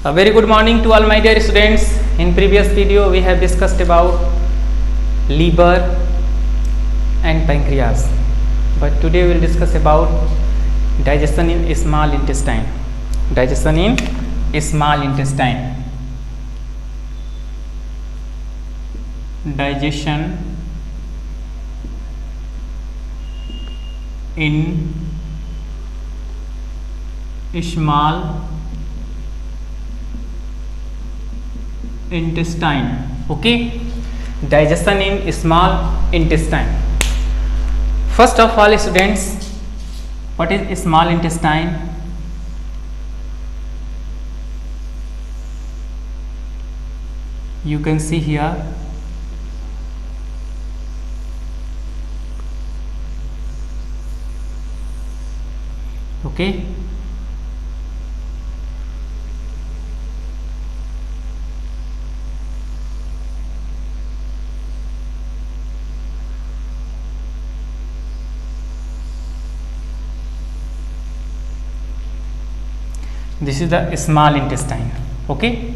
A very good morning to all my dear students. In previous video we have discussed about liver and pancreas, but today we will discuss about digestion in small intestine. Digestion in small intestine. Digestion in small intestine. Okay, digestion in small intestine. First of all, students, what is small intestine? You can see here. Okay, this is the small intestine. Okay,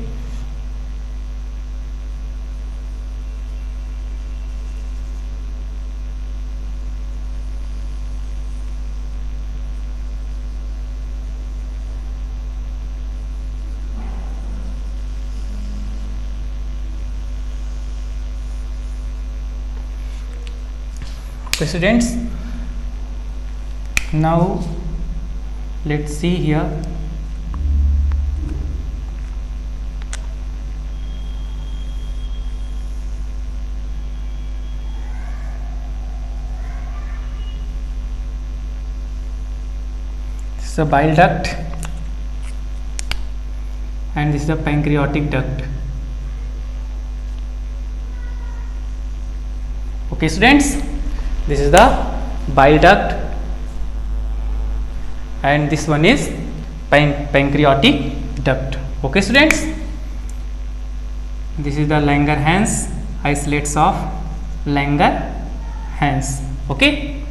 so students, now let's see here. This is a bile duct and this is the pancreatic duct. Okay students, this is the bile duct and this one is pancreatic duct. Okay students, this is the Langerhans, isolates of Langerhans. Okay,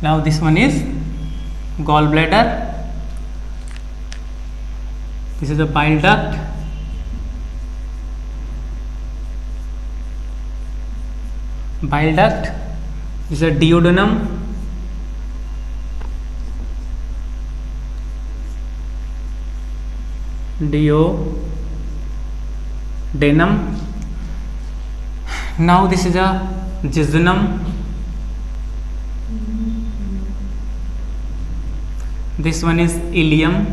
now this one is gallbladder. This is the bile duct, this is a duodenum, now this is a jejunum, this one is ileum.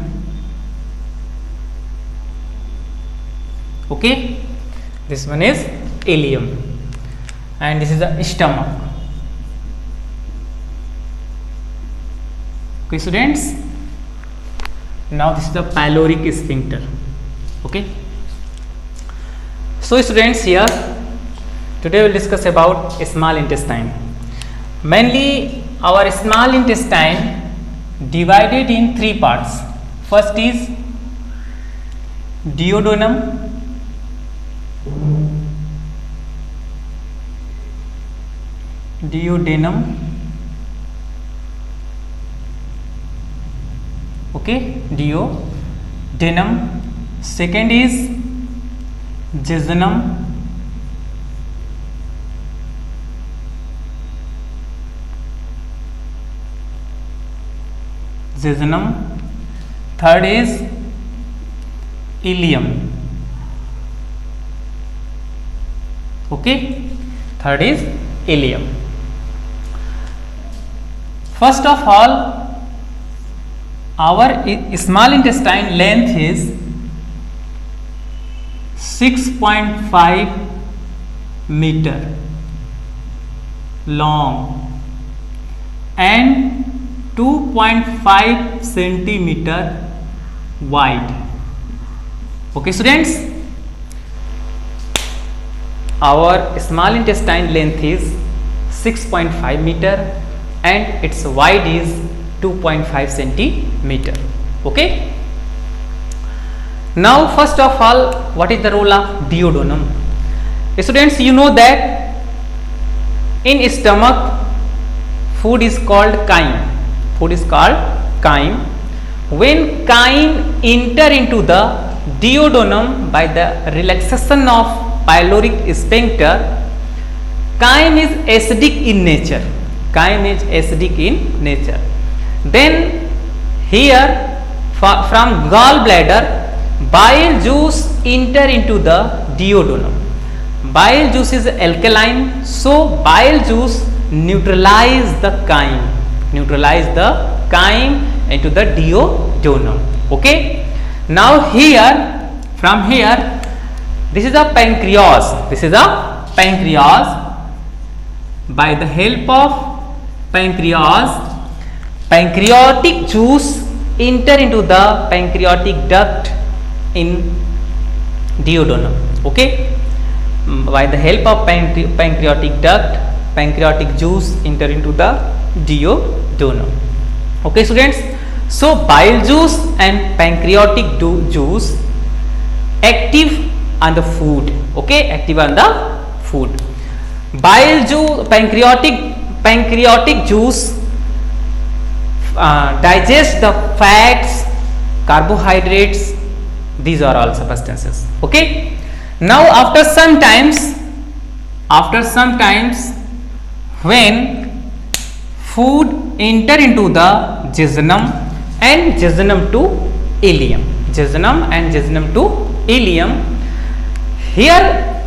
Okay, this one is ileum and this is the stomach. Okay students, now this is the pyloric sphincter. Okay, so students, here today we will discuss about small intestine. Mainly our small intestine divided in three parts. First is duodenum, okay, duodenum. Second is jejunum, third is ileum. Okay, third is ileum. First of all, our small intestine length is 6.5 meter long and 2.5 centimeter wide. Okay students, our small intestine length is 6.5 meter and its wide is 2.5 centimeter. Okay, now first of all, what is the role of duodenum? Students, you know that in stomach food is called chyme. when chyme enter into the duodenum by the relaxation of pyloric sphincter, chyme is acidic in nature. Chyme is acidic in nature. Then here from gallbladder, bile juice enter into the duodenum. Bile juice is alkaline, so bile juice neutralize the chyme into the duodenum. Okay. Now here, from here, this is a pancreas. By the help of pancreas, pancreatic juice enter into the pancreatic duct in duodenum. Okay. By the help of pancreatic duct, pancreatic juice enter into the duodenum. Okay students, so bile juice and pancreatic juice active on the food. Okay, active on the food. Bile juice, pancreatic juice digest the fats, carbohydrates. These are all substances. Okay. Now after some times when food enter into the jejunum and jejunum to ileum, here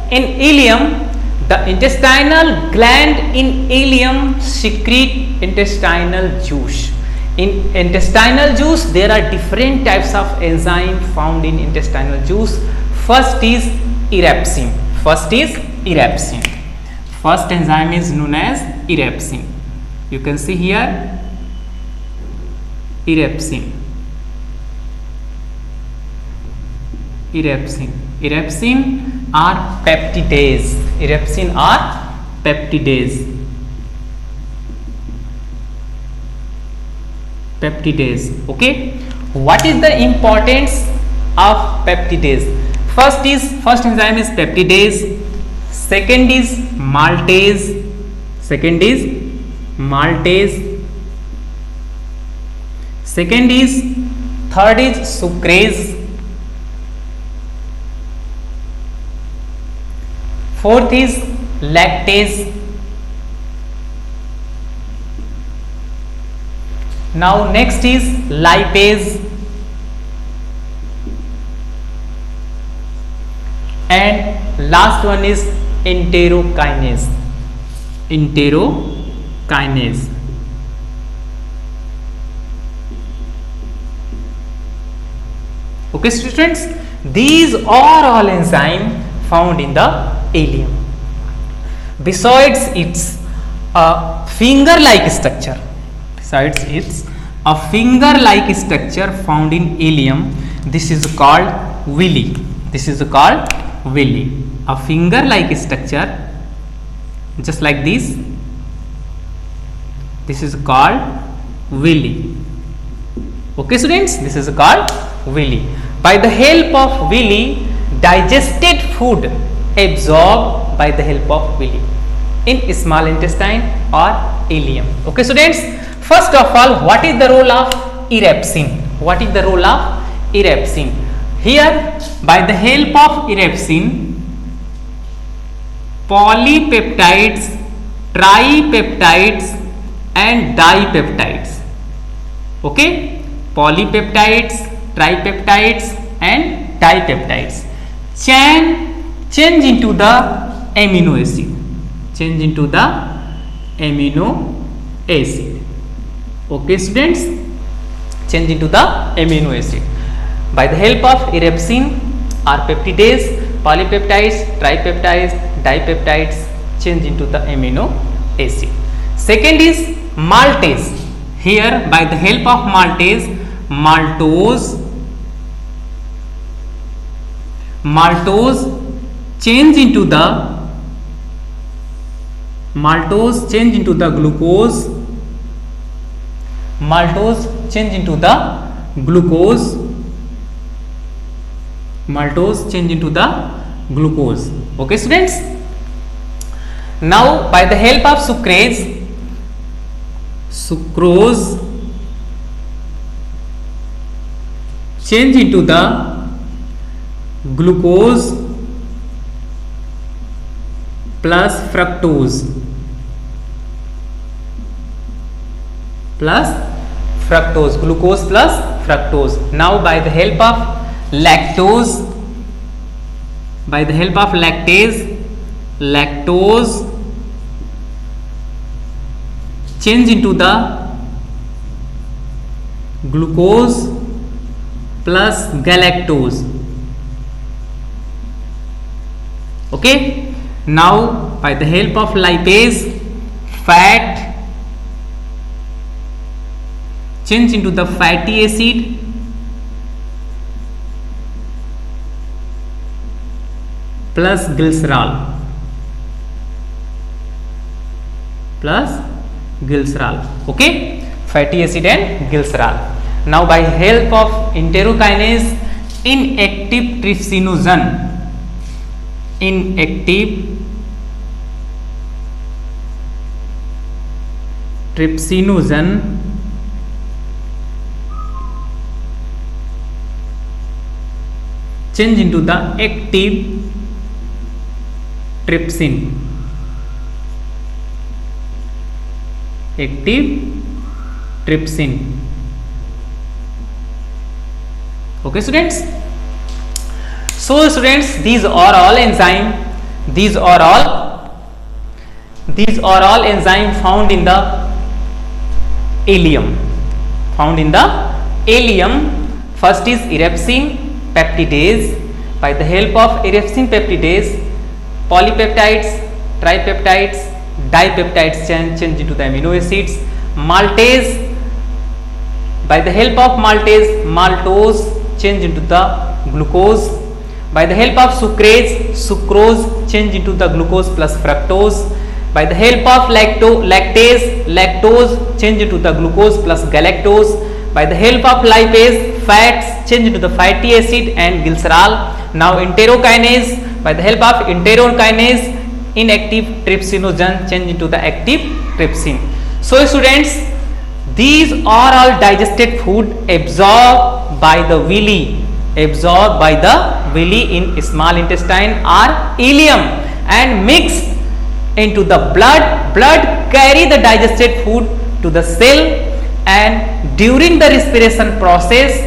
in ileum, the intestinal gland in ileum secrete intestinal juice. In intestinal juice there are different types of enzyme found in intestinal juice. First is erepsin. First enzyme is known as erepsin. You can see here erepsin. Erepsin are peptidase. Okay. What is the importance of peptidase? First enzyme is peptidase. Second is maltase. Third is sucrase. Fourth is lactase. Now next is lipase. And last one is enterokinase. Okay students, these are all enzymes found in the ileum. Besides its finger-like structure, found in ileum, this is called villi. A finger-like structure just like this. This is called villi. Okay students, this is called villi. By the help of villi, digested food absorbed by the help of villi in small intestine or ileum. Okay students, first of all, what is the role of erepsin? Here, by the help of erepsin, polypeptides, tripeptides and dipeptides. Okay, polypeptides, tripeptides and dipeptides change into the amino acid. Okay students, change into the amino acid. By the help of erepsin or peptidase, polypeptides, tripeptides, dipeptides change into the amino acid. Second is maltase. Here, by the help of maltase, maltose change into the glucose. Maltose change into the glucose. Okay students, now by the help of sucrose change into the glucose plus fructose glucose plus fructose. Now by the help of lactose, by the help of lactose change into the glucose plus galactose. Okay, now by the help of lipase, fat change into the fatty acid plus glycerol okay, fatty acid and glycerol. Now by help of enterokinase, inactive trypsinogen change into the active trypsin. Okay students, so students, these are all enzyme found in the ileum. First is erepsin peptidase. By the help of erepsin peptidase, polypeptides, tripeptides, dipeptides change into the amino acids. Maltase, by the help of maltose change into the glucose. By the help of sucrose change into the glucose plus fructose. By the help of lactose change into the glucose plus galactose. By the help of lipase, fats change into the fatty acid and glycerol. Now enterokinase, by the help of enterokinase, inactive trypsinogen change into the active trypsin. So students, these are all digested food absorbed by the villi in small intestine or ileum and mixed into the blood carry the digested food to the cell, and during the respiration process,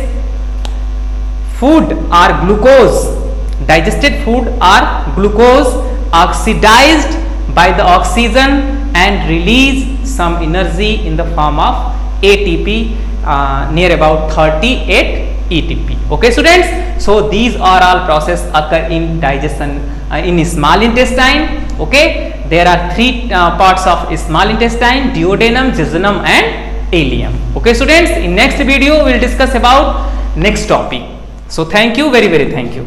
digested food are glucose oxidized by the oxygen and release some energy in the form of ATP, near about 38 ATP. Okay students, so these are all process occur in digestion in small intestine. Okay, there are three parts of small intestine: duodenum, jejunum and ileum. Okay students, in next video we will discuss about next topic. So thank you, very thank you.